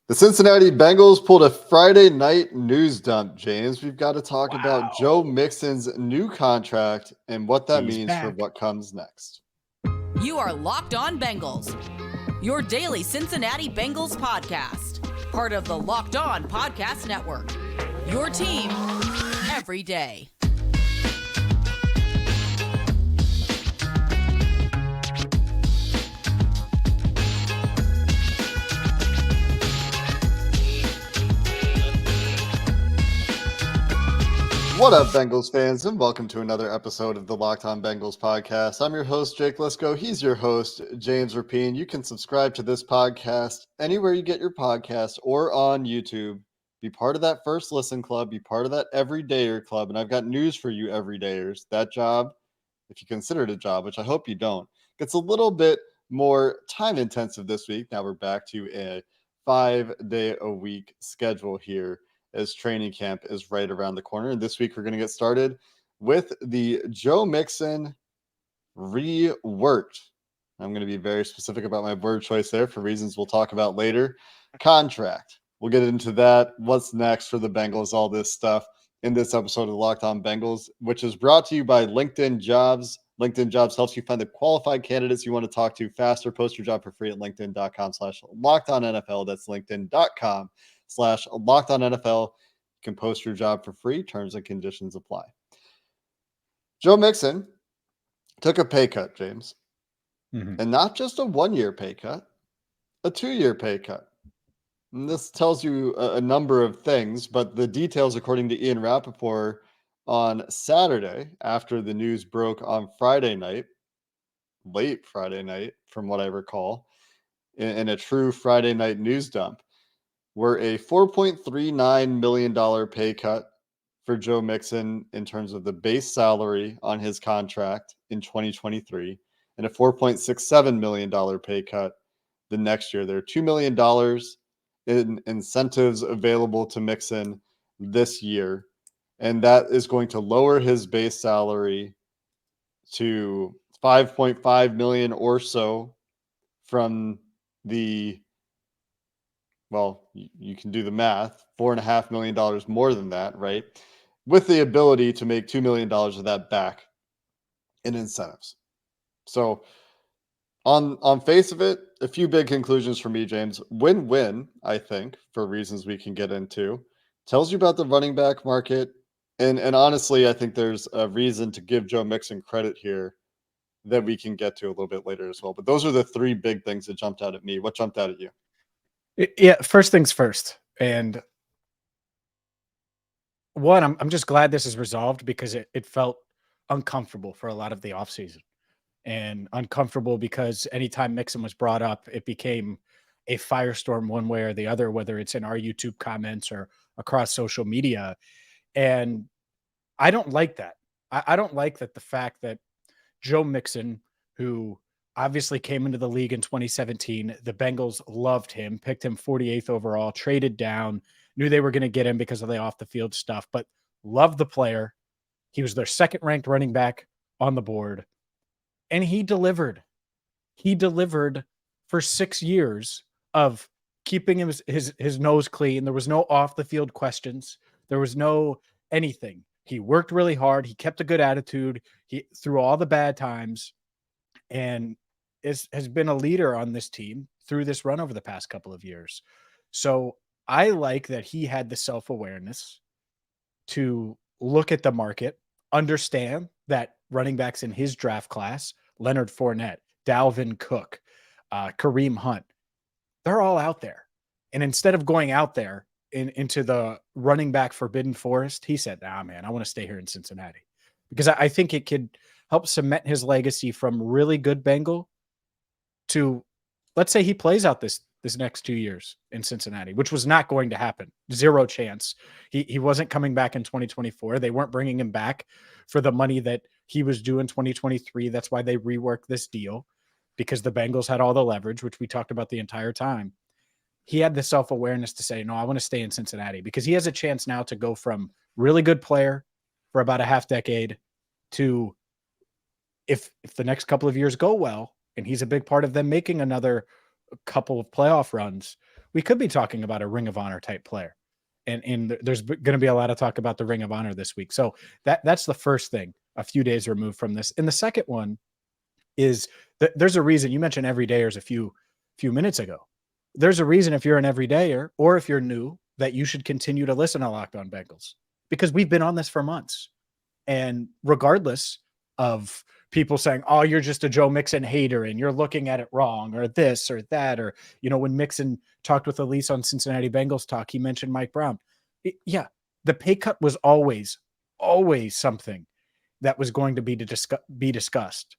The Cincinnati Bengals pulled a Friday night news dump, James. We've got to talk about Joe Wow. Mixon's new contract and what that He's means for back. what comes next. You are Locked On Bengals, your daily Cincinnati Bengals podcast, part of the Locked On Podcast Network, your team every day. What up, Bengals fans, and welcome to another episode of the Locked On Bengals podcast. I'm your host, Jake Lisco. He's your host, James Rapine. You can subscribe to this podcast anywhere you get your podcast or on YouTube. Be part of that first listen club. Be part of that everydayer club. And I've got news for you, everydayers. That job, if you consider it a job, which I hope you don't, gets a little bit more time intensive this week. Now we're back to a 5-day-a-week schedule here, as training camp is right around the corner. And this week we're going to get started with the Joe Mixon reworked. I'm going to be very specific about my word choice there for reasons we'll talk about later. Contract. We'll get into that. What's next for the Bengals, all this stuff in this episode of Locked On Bengals, which is brought to you by LinkedIn Jobs. LinkedIn Jobs helps you find the qualified candidates you want to talk to faster. Post your job for free at linkedin.com/LockedOnNFL. That's linkedin.com/LockedOnNFL. You can post your job for free. Terms and conditions apply. Joe Mixon took a pay cut, James. And not just a 1-year pay cut, a 2-year pay cut. And this tells you a number of things, but the details, according to Ian Rappaport, on Saturday, after the news broke on Friday night, late Friday night, from what I recall, in a true Friday night news dump, were a $4.39 million pay cut for Joe Mixon in terms of the base salary on his contract in 2023, and a $4.67 million pay cut the next year. There are $2 million in incentives available to Mixon this year, and that is going to lower his base salary to $5.5 million or so from the, well, you can do the math, $4.5 million more than that, right? With the ability to make $2 million of that back in incentives. So on face of it, a few big conclusions for me, James. Win-win, I think, for reasons we can get into. Tells you about the running back market. And honestly, I think there's a reason to give Joe Mixon credit here that we can get to a little bit later as well. But those are the three big things that jumped out at me. What jumped out at you? Yeah, first things first. And one, I'm just glad this is resolved because it felt uncomfortable for a lot of the offseason. And uncomfortable because anytime Mixon was brought up, it became a firestorm one way or the other, whether it's in our YouTube comments or across social media. And I don't like that. I don't like that the fact that Joe Mixon, who obviously came into the league in 2017, the Bengals loved him, picked him 48th overall, traded down, knew they were going to get him because of the off the field stuff, but loved the player. He was their second ranked running back on the board. And he delivered. He delivered for 6 years of keeping his nose clean. There was no off the field questions. There was no anything. He worked really hard. He kept a good attitude. He through all the bad times, and has been a leader on this team through this run over the past couple of years. So I like that he had the self-awareness to look at the market, understand that running backs in his draft class, Leonard Fournette, Dalvin Cook, Kareem Hunt, they're all out there. And instead of going out there into the running back forbidden forest, he said, nah, man, I want to stay here in Cincinnati. Because I think it could help cement his legacy from really good Bengal to, let's say he plays out this next 2 years in Cincinnati, which was not going to happen. Zero chance. He wasn't coming back in 2024. They weren't bringing him back for the money that he was due in 2023. That's why they reworked this deal, because the Bengals had all the leverage, which we talked about the entire time. He had the self-awareness to say, no, I want to stay in Cincinnati, because he has a chance now to go from really good player for about a half decade to, if the next couple of years go well, and he's a big part of them making another couple of playoff runs, we could be talking about a Ring of Honor type player. And there's going to be a lot of talk about the Ring of Honor this week. So that's the first thing, a few days removed from this. And the second one is that there's a reason you mentioned everydayers a few minutes ago. There's a reason if you're an everydayer or if you're new that you should continue to listen to Locked On Bengals, because we've been on this for months. And regardless of people saying, oh, you're just a Joe Mixon hater and you're looking at it wrong or this or that, or, when Mixon talked with Elise on Cincinnati Bengals Talk, he mentioned Mike Brown. The pay cut was always something that was going to be discussed.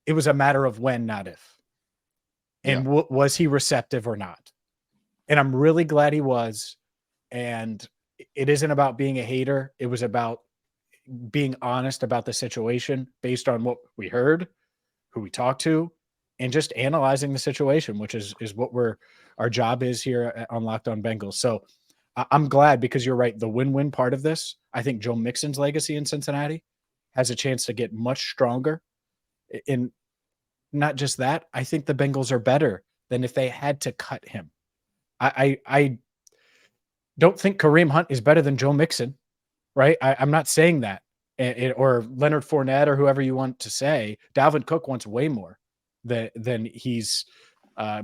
It was a matter of when, not if. And was he receptive or not? And I'm really glad he was. And it isn't about being a hater. It was about being honest about the situation based on what we heard, who we talked to, and just analyzing the situation, which is what our job is here on Locked On Bengals. So I'm glad, because you're right. The win-win part of this, I think Joe Mixon's legacy in Cincinnati has a chance to get much stronger. And not just that, I think the Bengals are better than if they had to cut him. I don't think Kareem Hunt is better than Joe Mixon, right? I'm not saying that. Or Leonard Fournette or whoever you want to say. Dalvin Cook wants way more than he's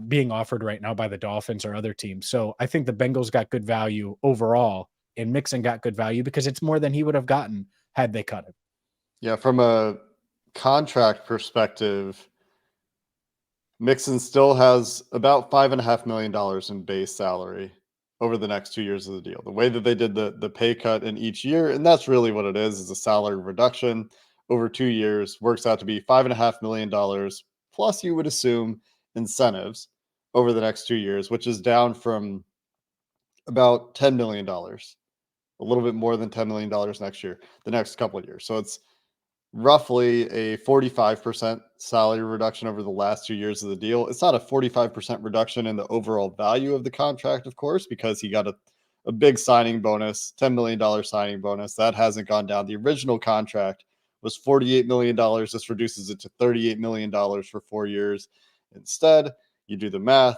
being offered right now by the Dolphins or other teams. So I think the Bengals got good value overall, and Mixon got good value because it's more than he would have gotten had they cut him. Yeah, from a contract perspective, Mixon still has about $5.5 million in base salary over the next 2 years of the deal. The way that they did the pay cut in each year, and that's really what it is a salary reduction over 2 years, works out to be $5.5 million, plus you would assume incentives over the next 2 years, which is down from about $10 million, a little bit more than $10 million next year, the next couple of years. So it's roughly a 45% salary reduction over the last 2 years of the deal. It's not a 45% reduction in the overall value of the contract, of course, because he got a big signing bonus, $10 million signing bonus. That hasn't gone down. The original contract was $48 million. This reduces it to $38 million for 4 years. Instead, you do the math,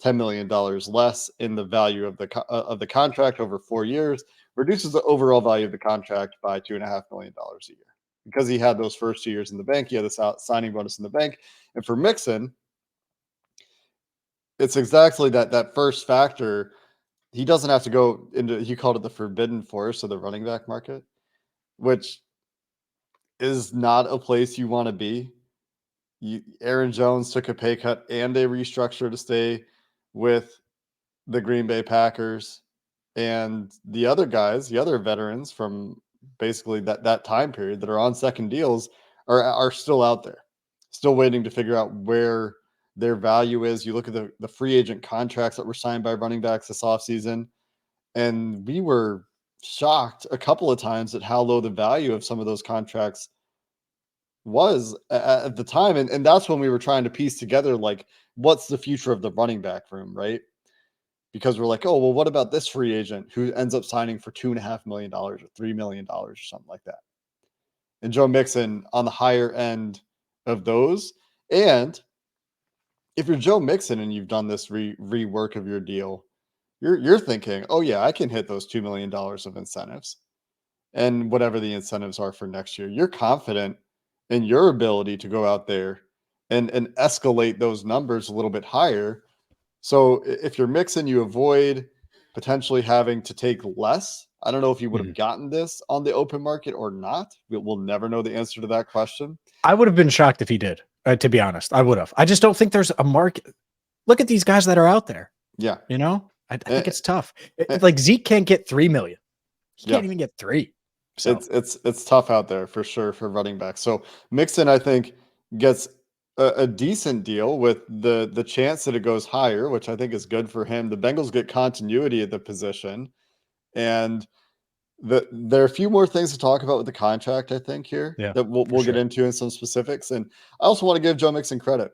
$10 million less in the value of the contract over 4 years, reduces the overall value of the contract by $2.5 million a year. Because he had those first 2 years in the bank, he had this signing bonus in the bank. And for Mixon, it's exactly that first factor. He doesn't have to go into, he called it the forbidden forest of the running back market, which is not a place you want to be. Aaron Jones took a pay cut and a restructure to stay with the Green Bay Packers. And the other guys, the other veterans from basically that time period that are on second deals are still out there, still waiting to figure out where their value is. You look at the free agent contracts that were signed by running backs this offseason, and we were shocked a couple of times at how low the value of some of those contracts was at the time. And that's when we were trying to piece together, like, what's the future of the running back room, right? Because we're like, oh, well, what about this free agent who ends up signing for $2.5 million or $3 million or something like that? And Joe Mixon on the higher end of those. And if you're Joe Mixon and you've done this rework of your deal, you're thinking, oh yeah, I can hit those $2 million of incentives and whatever the incentives are for next year. You're confident in your ability to go out there and escalate those numbers a little bit higher. So if you're Mixon, you avoid potentially having to take less. I don't know if you would have gotten this on the open market or not. We'll never know the answer to that question. I would have been shocked if he did, to be honest. I would have. I just don't think there's a market. Look at these guys that are out there. Yeah. I think it's tough. Like Zeke can't get 3 million. He can't even get 3. So it's tough out there for sure for running backs. So Mixon, I think, gets a decent deal with the chance that it goes higher, which I think is good for him. The Bengals get continuity at the position, and there are a few more things to talk about with the contract, I think, here that we'll get into in some specifics. And I also want to give Joe Mixon credit.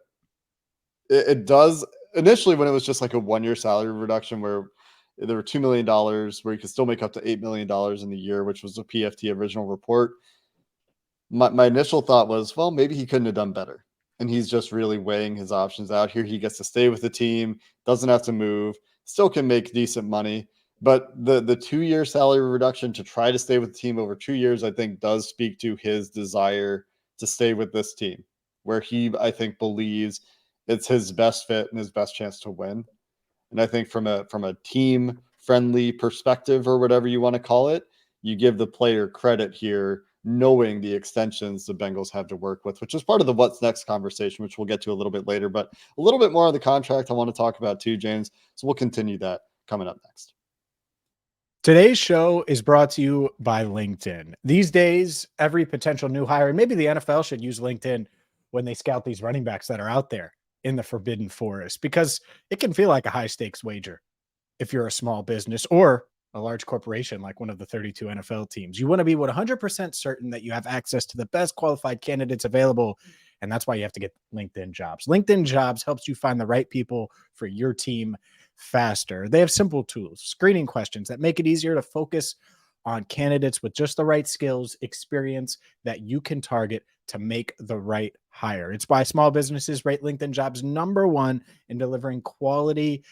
It does initially, when it was just like a 1 year salary reduction where there were $2 million where you could still make up to $8 million in the year, which was the PFT original report. My initial thought was, well, maybe he couldn't have done better. And he's just really weighing his options out here. He gets to stay with the team, doesn't have to move. still can make decent money. But the 2-year salary reduction to try to stay with the team over 2 years, I think, does speak to his desire to stay with this team, where he, I think, believes it's his best fit and his best chance to win. And I think from a team friendly perspective, or whatever you want to call it, you give the player credit here, knowing the extensions the Bengals have to work with, which is part of the what's next conversation, which we'll get to a little bit later. But a little bit more on the contract I want to talk about too, James. So we'll continue that coming up next. Today's show is brought to you by LinkedIn. These days, every potential new hire, and maybe the NFL should use LinkedIn when they scout these running backs that are out there in the forbidden forest, because it can feel like a high stakes wager if you're a small business or a large corporation like one of the 32 NFL teams. You want to be 100% certain that you have access to the best qualified candidates available, and that's why you have to get LinkedIn Jobs. LinkedIn Jobs helps you find the right people for your team faster. They have simple tools, screening questions that make it easier to focus on candidates with just the right skills, experience that you can target to make the right hire. It's why small businesses rate LinkedIn Jobs #1 in delivering quality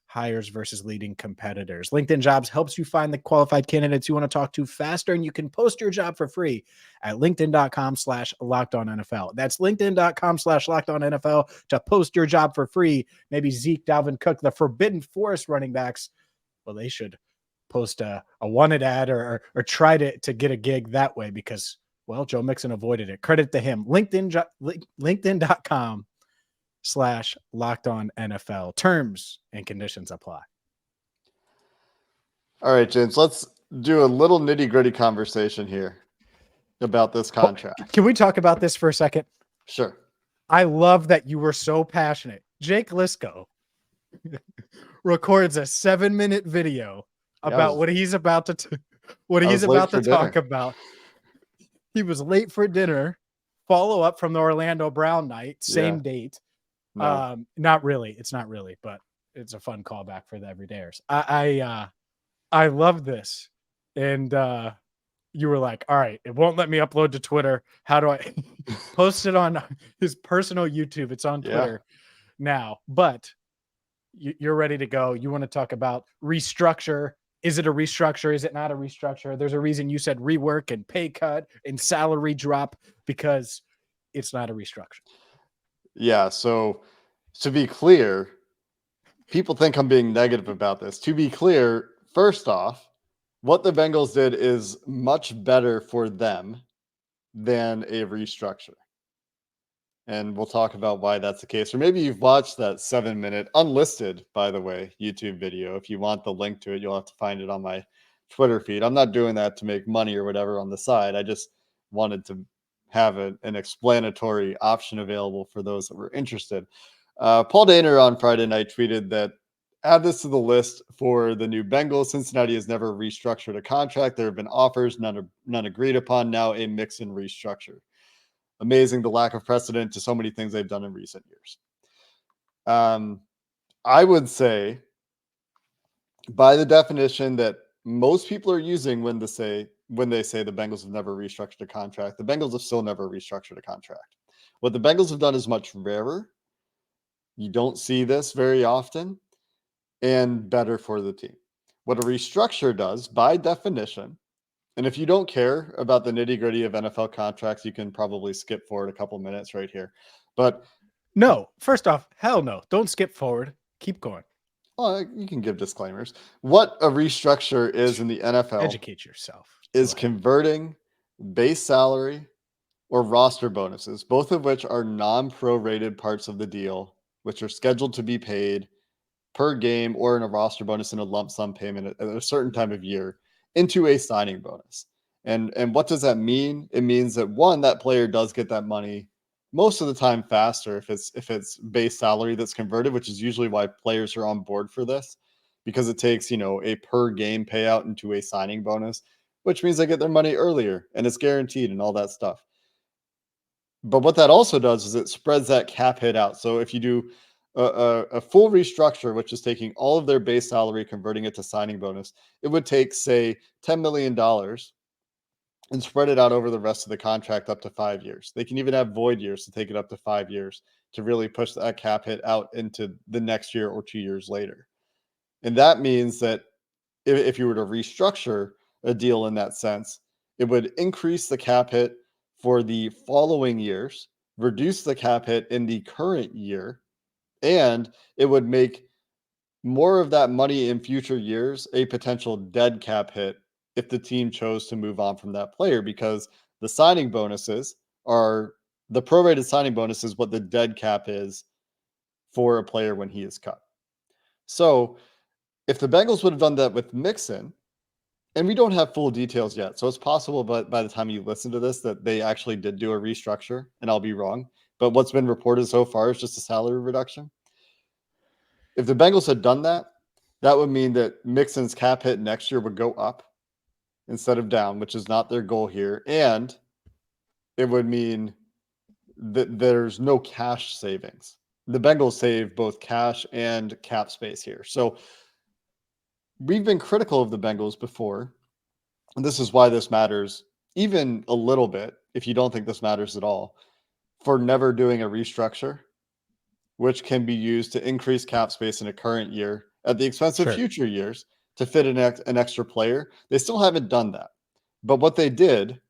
hires versus leading competitors. LinkedIn Jobs helps you find the qualified candidates you want to talk to faster, and you can post your job for free at linkedin.com/LockedOnNFL. That's linkedin.com/LockedOnNFL to post your job for free. Maybe Zeke, Dalvin Cook, the forbidden forest running backs, well, they should post a wanted ad or try to get a gig that way, because, well, Joe Mixon avoided it. Credit to him. LinkedIn.com/LockedOnNFL. Terms and conditions apply. All right, James, let's do a little nitty-gritty conversation here about this contract. Can we talk about this for a second? Sure. I love that you were so passionate. Jake Lisco records a 7-minute video about what he's about to talk about. He was late for dinner. Follow up from the Orlando Brown night, same date. No. Not really. It's not really, but it's a fun callback for the everydayers. I love this. And you were like, all right, it won't let me upload to Twitter. How do I post it on his personal YouTube? It's on Twitter now, but you're ready to go. You want to talk about restructure. Is it a restructure? Is it not a restructure? There's a reason you said rework and pay cut and salary drop, because it's not a restructure. Yeah. So to be clear, people think I'm being negative about this. To be clear, first off, what the Bengals did is much better for them than a restructure. And we'll talk about why that's the case. Or maybe you've watched that 7-minute unlisted, by the way, YouTube video. If you want the link to it, you'll have to find it on my Twitter feed. I'm not doing that to make money or whatever on the side. I just wanted to have an explanatory option available for those that were interested. Paul Dehner on Friday night tweeted that, add this to the list for the new Bengals. Cincinnati has never restructured a contract. There have been offers, none agreed upon. Now a Mixon restructure. Amazing, the lack of precedent to so many things they've done in recent years. I would say, by the definition that most people are using when they say the Bengals have never restructured a contract, the Bengals have still never restructured a contract. What the Bengals have done is much rarer. You don't see this very often, and better for the team. What a restructure does, by definition, and if you don't care about the nitty-gritty of NFL contracts, you can probably skip forward a couple minutes right here. But no, first off, hell no. Don't skip forward. Keep going. Well, you can give disclaimers. What a restructure is in the NFL, educate yourself, is converting base salary or roster bonuses, both of which are non-prorated parts of the deal, which are scheduled to be paid per game or in a roster bonus in a lump sum payment at a certain time of year, into a signing bonus. And what does that mean? It means that, one, that player does get that money most of the time faster if it's base salary that's converted, which is usually why players are on board for this, because it takes, a per game payout into a signing bonus, which means they get their money earlier and it's guaranteed and all that stuff. But what that also does is it spreads that cap hit out. So if you do a full restructure, which is taking all of their base salary, converting it to signing bonus, it would take, say, $10 million and spread it out over the rest of the contract up to 5 years. They can even have void years to take it up to 5 years to really push that cap hit out into the next year or 2 years later. And that means that if you were to restructure a deal in that sense, it would increase the cap hit for the following years, reduce the cap hit in the current year, and it would make more of that money in future years a potential dead cap hit if the team chose to move on from that player, because the signing bonuses are the prorated signing bonus is what the dead cap is for a player when he is cut. So if the Bengals would have done that with Mixon, and we don't have full details yet, so it's possible, but by the time you listen to this, that they actually did do a restructure, and I'll be wrong. But what's been reported so far is just a salary reduction. If the Bengals had done that, that would mean that Mixon's cap hit next year would go up instead of down, which is not their goal here. And it would mean that there's no cash savings. The Bengals save both cash and cap space here. So we've been critical of the Bengals before, and this is why this matters even a little bit, if you don't think this matters at all, for never doing a restructure, which can be used to increase cap space in a current year at the expense of future years to fit an extra player. They still haven't done that. But what they did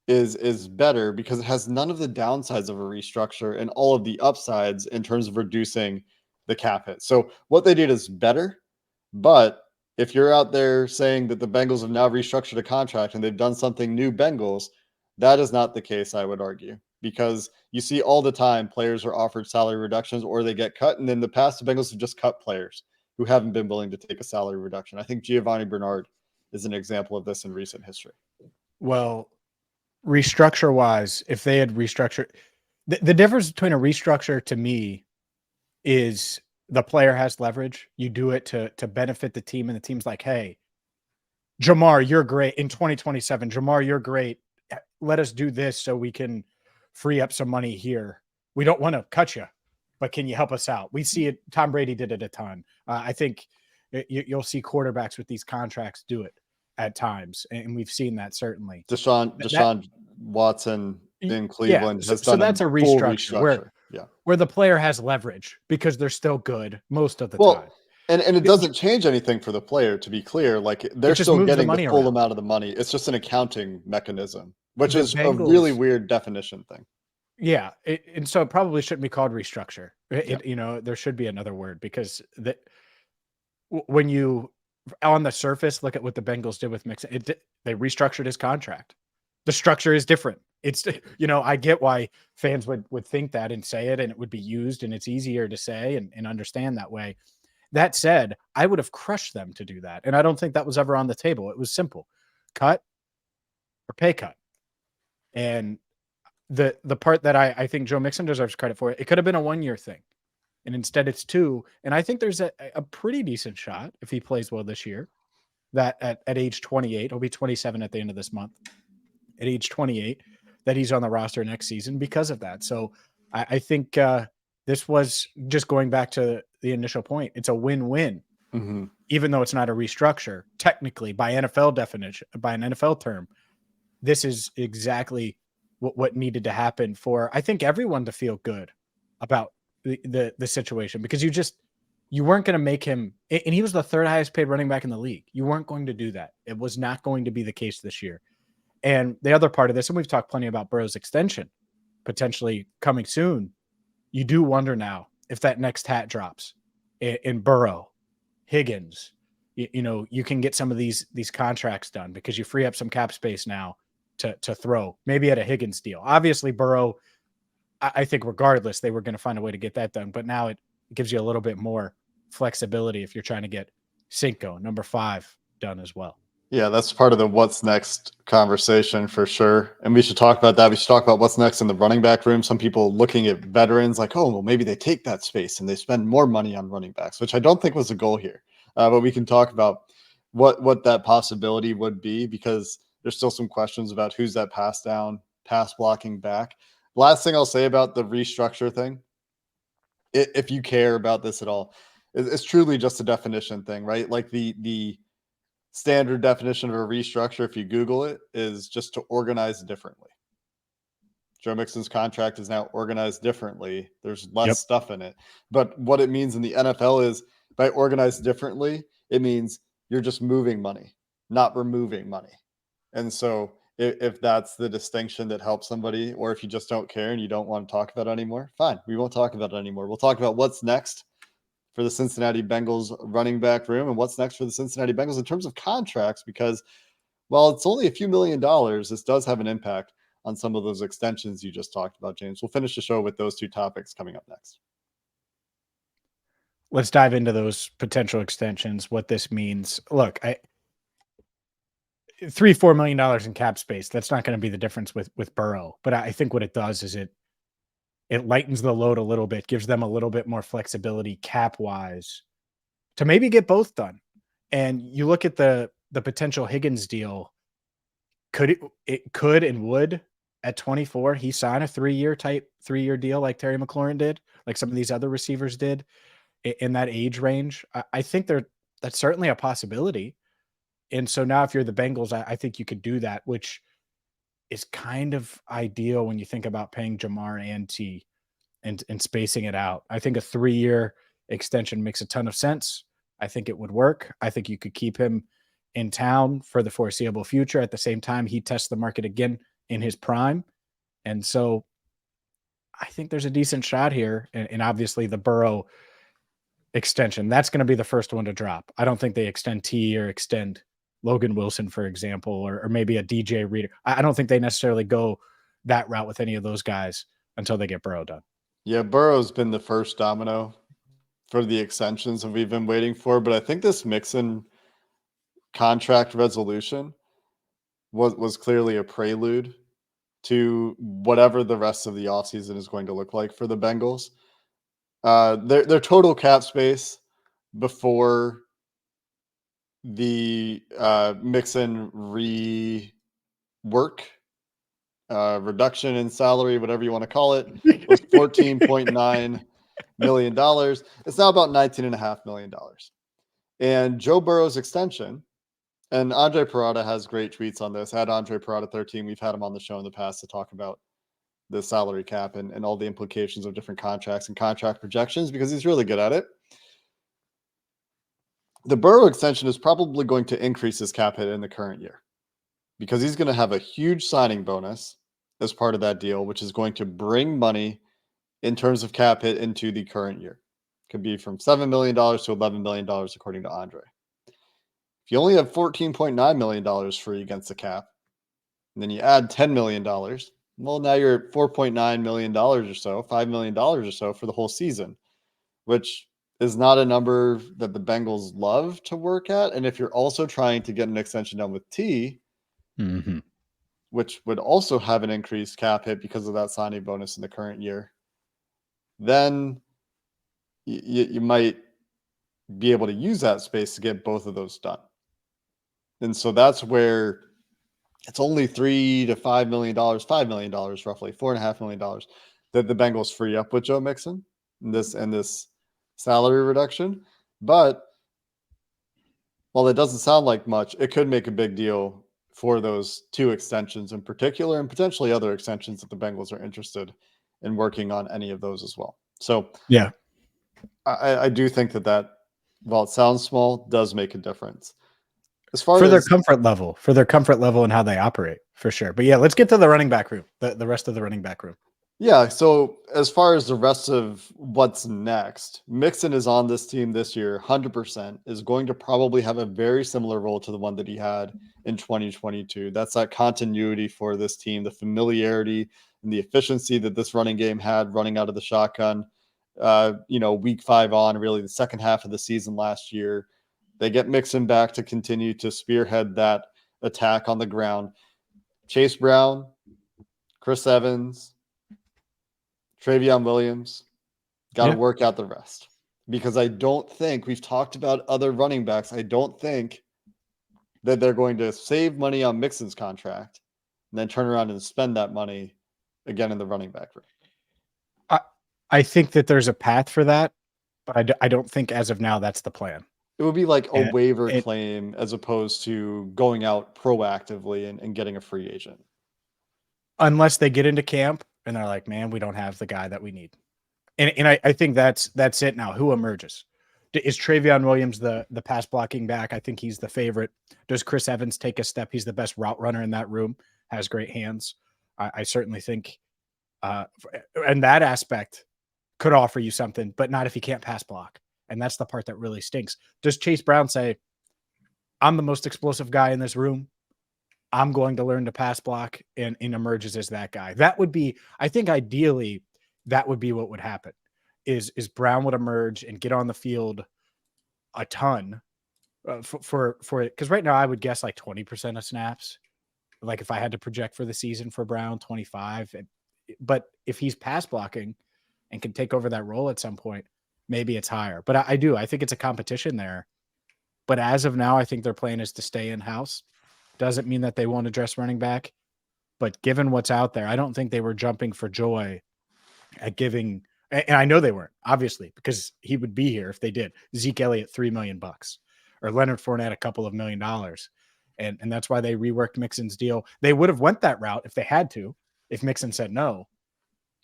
is better because it has none of the downsides of a restructure and all of the upsides in terms of reducing the cap hit. So what they did is better, but if you're out there saying that the Bengals have now restructured a contract and they've done something new Bengals, that is not the case, I would argue, because you see all the time players are offered salary reductions or they get cut. And in the past, the Bengals have just cut players who haven't been willing to take a salary reduction. I think Giovanni Bernard is an example of this in recent history. Well, restructure wise, if they had restructured, the difference between a restructure to me is the player has leverage. You do it to benefit the team, and the team's like, hey, Jamar, you're great in 2027. Jamar, you're great. Let us do this so we can free up some money here. We don't want to cut you, but can you help us out? We see it. Tom Brady did it a ton. I think you'll see quarterbacks with these contracts do it at times, and we've seen that certainly. Deshaun Watson in Cleveland has done that's a restructure. Where the player has leverage because they're still good most of the time. And it doesn't change anything for the player, to be clear. Like they're still getting the full amount of the money. It's just an accounting mechanism, which is a really weird definition thing. Yeah, and so it probably shouldn't be called restructure. There should be another word, because when you on the surface look at what the Bengals did with Mixon, they restructured his contract. The structure is different. It's, I get why fans would think that and say it, and it would be used, and it's easier to say and understand that way. That said, I would have crushed them to do that. And I don't think that was ever on the table. It was simple: cut or pay cut. And the part that I think Joe Mixon deserves credit for, it could have been a 1-year thing. And instead it's 2. And I think there's a pretty decent shot, if he plays well this year, that at age 28, he'll be 27 at the end of this month, at age 28, that he's on the roster next season because of that. So I think this was just going back to the initial point. It's a win-win, even though it's not a restructure. Technically, by NFL definition, by an NFL term, this is exactly what needed to happen for, I think, everyone to feel good about the situation, because you weren't going to make him, and he was the 3rd highest paid running back in the league. You weren't going to do that. It was not going to be the case this year. And the other part of this, and we've talked plenty about Burrow's extension potentially coming soon. You do wonder now if that next hat drops in Burrow, Higgins, you can get some of these contracts done because you free up some cap space now to throw, maybe at a Higgins deal. Obviously, Burrow, I think regardless, they were going to find a way to get that done. But now it gives you a little bit more flexibility if you're trying to get Cinco, number 5, done as well. Yeah, that's part of the what's next conversation for sure. And we should talk about that. We should talk about what's next in the running back room. Some people looking at veterans like, oh, well, maybe they take that space and they spend more money on running backs, which I don't think was the goal here. But we can talk about what that possibility would be, because there's still some questions about who's that pass blocking back. Last thing I'll say about the restructure thing, if you care about this at all, it's truly just a definition thing, right? Like the standard definition of a restructure, if you Google it, is just to organize differently. Joe Mixon's contract is now organized differently. There's less stuff in it. But what it means in the NFL is By organized differently, it means you're just moving money, not removing money. And so if that's the distinction that helps somebody, or if you just don't care and you don't want to talk about it anymore, fine. We won't talk about it anymore. We'll talk about what's next for the Cincinnati Bengals running back room and what's next for the Cincinnati Bengals in terms of contracts, because while it's only a few $1 million, this does have an impact on some of those extensions you just talked about, James. We'll finish the show with those two topics coming up next. Let's dive into those potential extensions, what this means. Look, $3-4 million in cap space, that's not going to be the difference with Burrow. But I think what it does is it lightens the load a little bit, gives them a little bit more flexibility cap-wise to maybe get both done. And you look at the potential Higgins deal, it could and would at 24, he signed a 3-year deal like Terry McLaurin did, like some of these other receivers did in that age range. I think that's certainly a possibility. And so now if you're the Bengals, I think you could do that, which is kind of ideal when you think about paying Jamar and T and spacing it out. I think a 3-year extension makes a ton of sense. I think it would work. I think you could keep him in town for the foreseeable future. At the same time, he tests the market again in his prime. And so I think there's a decent shot here. And obviously the Burrow extension, that's going to be the first one to drop. I don't think they extend T or extend Logan Wilson, for example, or maybe a DJ Reader. I don't think they necessarily go that route with any of those guys until they get Burrow done. Yeah, Burrow's been the first domino for the extensions that we've been waiting for, but I think this Mixon contract resolution was clearly a prelude to whatever the rest of the offseason is going to look like for the Bengals. Their total cap space before the Mixon rework, reduction in salary, whatever you want to call it, was $14.9 million. It's now about $19.5 million. And Joe Burrow's extension, and Andre Parada has great tweets on this. At Andre Parada 13, we've had him on the show in the past to talk about the salary cap and all the implications of different contracts and contract projections, because he's really good at it. The Burrow extension is probably going to increase his cap hit in the current year because he's going to have a huge signing bonus as part of that deal, which is going to bring money in terms of cap hit into the current year. Could be from $7 million to $11 million, according to Andre. If you only have $14.9 million free against the cap, and then you add $10 million, well, now you're at $4.9 million or so, $5 million or so for the whole season, which is not a number that the Bengals love to work at. And if you're also trying to get an extension done with T, which would also have an increased cap hit because of that signing bonus in the current year, then you might be able to use that space to get both of those done. And so that's where it's only $3 to $5 million, $5 million roughly, $4.5 million that the Bengals free up with Joe Mixon and this salary reduction. But while it doesn't sound like much, it could make a big deal for those two extensions in particular, and potentially other extensions if the Bengals are interested in working on any of those as well. So yeah, I do think that while it sounds small, does make a difference. As far for as their comfort level and how they operate, for sure. But yeah, let's get to the running back room, the rest of the running back room. Yeah, so as far as the rest of what's next, Mixon is on this team this year, 100%, is going to probably have a very similar role to the one that he had in 2022. That's that continuity for this team, the familiarity and the efficiency that this running game had running out of the shotgun, week 5 on, really the second half of the season last year. They get Mixon back to continue to spearhead that attack on the ground. Chase Brown, Chris Evans, Travion Williams, got to work out the rest. Because I don't think, we've talked about other running backs, I don't think that they're going to save money on Mixon's contract and then turn around and spend that money again in the running back room. I think that there's a path for that, but I don't think as of now that's the plan. It would be like a waiver claim as opposed to going out proactively and getting a free agent. Unless they get into camp and they're like, man, we don't have the guy that we need. And I think that's it now. Who emerges? Is Travion Williams the pass blocking back? I think he's the favorite. Does Chris Evans take a step? He's the best route runner in that room, has great hands. I certainly think, and that aspect could offer you something, but not if he can't pass block. And that's the part that really stinks. Does Chase Brown say, I'm the most explosive guy in this room, I'm going to learn to pass block, and emerges as that guy? That would be, I think ideally, that would be what would happen. Is Brown would emerge and get on the field a ton for it. Because right now I would guess like 20% of snaps. Like if I had to project for the season for Brown, 25. But if he's pass blocking and can take over that role at some point, maybe it's higher. But I think it's a competition there. But as of now, I think their plan is to stay in-house. Doesn't mean that they won't address running back. But given what's out there, I don't think they were jumping for joy at giving. And I know they weren't, obviously, because he would be here if they did. Zeke Elliott, $3 million, or Leonard Fournette, a couple of $1 million. And that's why they reworked Mixon's deal. They would have went that route if they had to, if Mixon said no.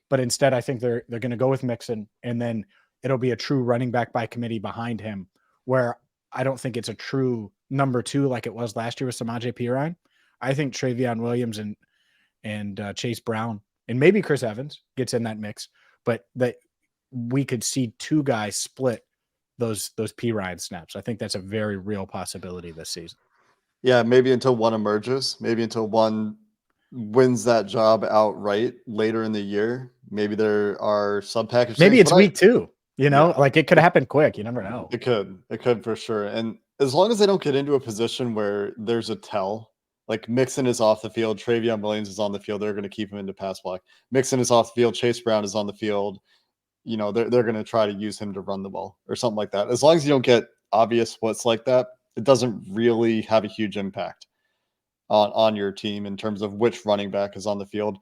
But instead, I think they're going to go with Mixon, and then it'll be a true running back by committee behind him, where I don't think it's a true number 2 like it was last year with Samaje Perine. I think Travion Williams and Chase Brown and maybe Chris Evans gets in that mix, but that we could see 2 guys split those Perine snaps. I think that's a very real possibility this season. Yeah, maybe until one emerges, maybe until one wins that job outright later in the year. Maybe there are sub package. Maybe it's week 2. Like it could happen quick. You never know. It could for sure. And as long as they don't get into a position where there's a tell, like Mixon is off the field, Travion Williams is on the field, they're going to keep him into pass block. Mixon is off the field, Chase Brown is on the field. They're going to try to use him to run the ball or something like that. As long as you don't get obvious splits like that, it doesn't really have a huge impact on your team in terms of which running back is on the field.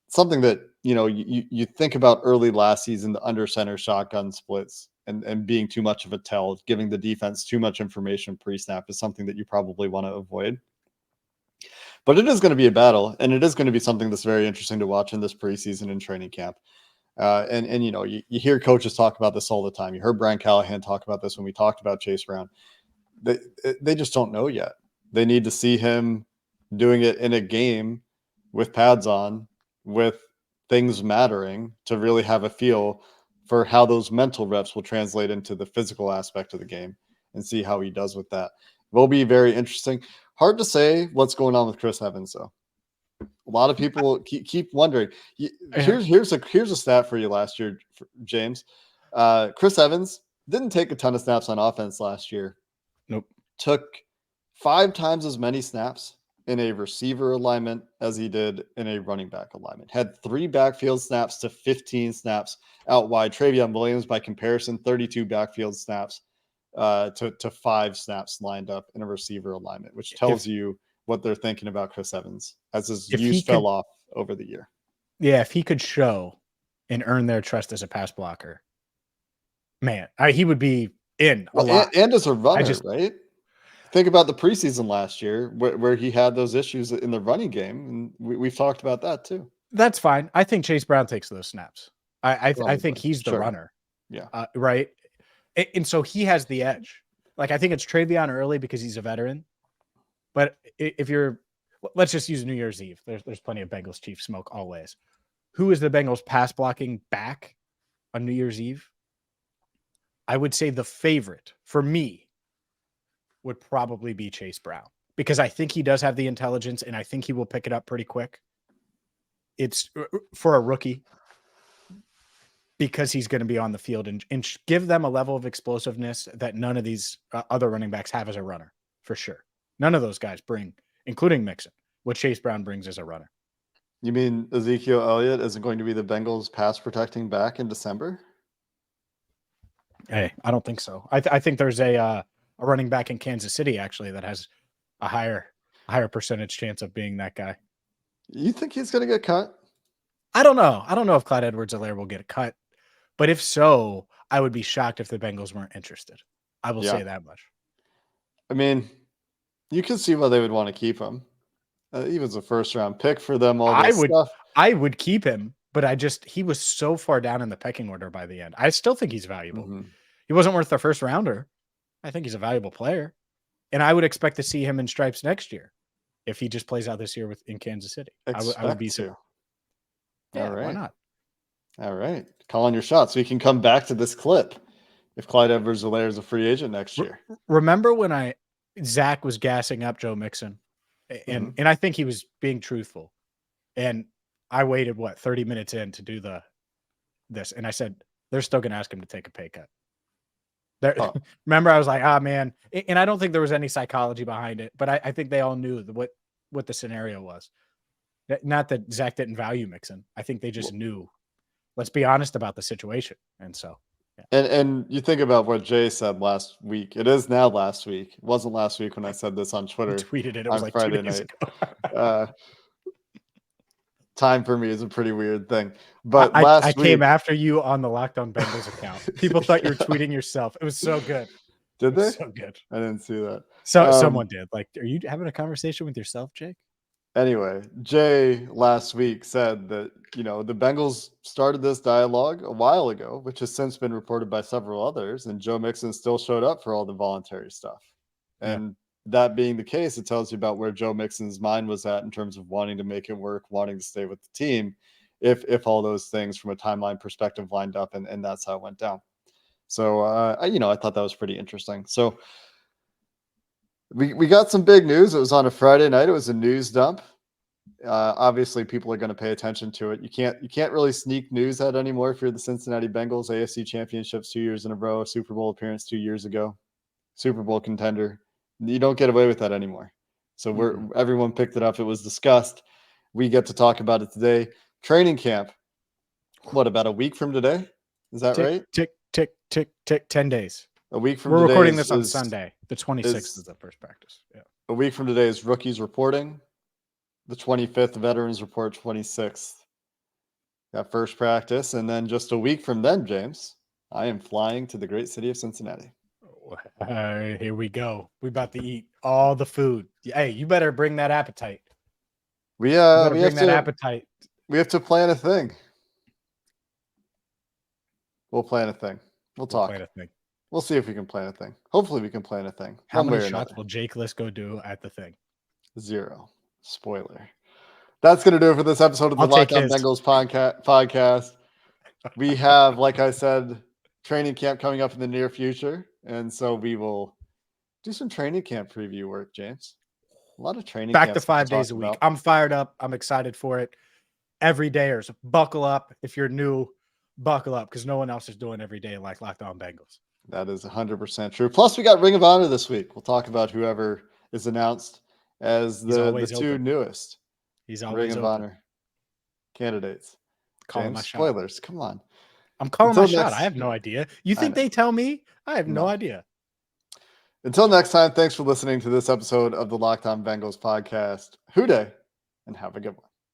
Something that, you think about early last season, the under center shotgun splits and being too much of a tell, giving the defense too much information pre-snap is something that you probably want to avoid. But it is going to be a battle, and it is going to be something that's very interesting to watch in this preseason and training camp. You hear coaches talk about this all the time. You heard Brian Callahan talk about this when we talked about Chase Brown. They just don't know yet. They need to see him doing it in a game with pads on, with things mattering, to really have a feel for how those mental reps will translate into the physical aspect of the game and see how he does with that. Will be very interesting. Hard to say what's going on with Chris Evans, though. A lot of people keep wondering. Here's a stat for you last year, James. Chris Evans didn't take a ton of snaps on offense last year. Nope. Took 5 times as many snaps in a receiver alignment as he did in a running back alignment. Had 3 backfield snaps to 15 snaps out wide. Travion Williams, by comparison, 32 backfield snaps to 5 snaps lined up in a receiver alignment, which tells you what they're thinking about Chris Evans as his use fell off over the year. Yeah, if he could show and earn their trust as a pass blocker, man, he would be in a lot. And as a runner, right? Think about the preseason last year where he had those issues in the running game, and we've talked about that too. That's fine. I think Chase Brown takes those snaps. I think he's the runner. Yeah. Right. And so he has the edge. Like, I think it's Travion early because he's a veteran. But let's just use New Year's Eve. There's plenty of Bengals Chiefs smoke always. Who is the Bengals pass blocking back on New Year's Eve? I would say the favorite for me would probably be Chase Brown, because I think he does have the intelligence and I think he will pick it up pretty quick. It's for a rookie, because he's going to be on the field and give them a level of explosiveness that none of these other running backs have as a runner, for sure. None of those guys bring, including Mixon, what Chase Brown brings as a runner. You mean Ezekiel Elliott isn't going to be the Bengals pass protecting back in December? Hey, I don't think so. I think there's a running back in Kansas City, actually, that has a higher percentage chance of being that guy. You think he's going to get cut? I don't know. I don't know if Clyde EdwardsHelaire will get a cut, but if so, I would be shocked if the Bengals weren't interested. I will say that much. I mean, you can see why they would want to keep him. He was a first-round pick for them. I would keep him, but he was so far down in the pecking order by the end. I still think he's valuable. Mm-hmm. He wasn't worth a first rounder. I think he's a valuable player. And I would expect to see him in stripes next year if he just plays out this year in Kansas City. I would be so. Yeah, all right. Why not? All right. Calling your shots. We can come back to this clip if Clyde EdwardsHelaire is a free agent next year. Remember when Zach was gassing up Joe Mixon, and I think he was being truthful, and I waited 30 minutes in to do this, and I said they're still going to ask him to take a pay cut. Remember, I was like, man, and I don't think there was any psychology behind it, but I think they all knew what the scenario was. Not that Zach didn't value Mixon. I think they just knew. Let's be honest about the situation, and so. Yeah. And you think about what Jay said last week. It is now last week. It wasn't last week when I said this on Twitter. I tweeted it. It was like Friday 2 days night. Ago. Time for me is a pretty weird thing. But I came after you on the Locked On Bengals account. People thought you were tweeting yourself. It was so good. Did they? So good. I didn't see that. So someone did. Like, are you having a conversation with yourself, Jake? Anyway, Jay last week said that, the Bengals started this dialogue a while ago, which has since been reported by several others, and Joe Mixon still showed up for all the voluntary stuff. And that being the case, it tells you about where Joe Mixon's mind was at in terms of wanting to make it work, wanting to stay with the team, if all those things from a timeline perspective lined up, and that's how it went down. So, I thought that was pretty interesting. So we got some big news. It was on a Friday night. It was a news dump. Obviously, people are going to pay attention to it. You can't really sneak news out anymore if you're the Cincinnati Bengals. AFC Championships 2 years in a row, Super Bowl appearance 2 years ago, Super Bowl contender. You don't get away with that anymore. So everyone picked it up. It was discussed. We get to talk about it today. Training camp. What, about a week from today? Is that right? Tick, 10 days. A week from today. We're recording this on Sunday. The 26th is the first practice. Yeah. A week from today is rookies reporting. The 25th, veterans report 26th. Got first practice. And then just a week from then, James, I am flying to the great city of Cincinnati. Here we go. We about to eat all the food. Hey, you better bring that appetite. We have to appetite. We have to plan a thing. We'll plan a thing. We'll talk. Plan a thing. We'll see if we can plan a thing. Hopefully we can plan a thing. How many shots will Jake Lisco do at the thing? 0. Spoiler. That's going to do it for this episode of the Locked On Bengals podcast. We have, like I said, training camp coming up in the near future. And so we will do some training camp preview work, James. A lot of training back to 5 days a week. I'm fired up. I'm excited for it. Every dayers, buckle up. If you're new, buckle up, because no one else is doing every day like Locked On Bengals. That is 100% true. Plus, we got Ring of Honor this week. We'll talk about whoever is announced as the two newest Ring of Honor candidates. Calling my shot. Spoilers. Come on. I'm calling my shot. I have no idea. You think they tell me? I have no idea. Until next time, thanks for listening to this episode of the Locked On Bengals podcast. Hoo day, and have a good one.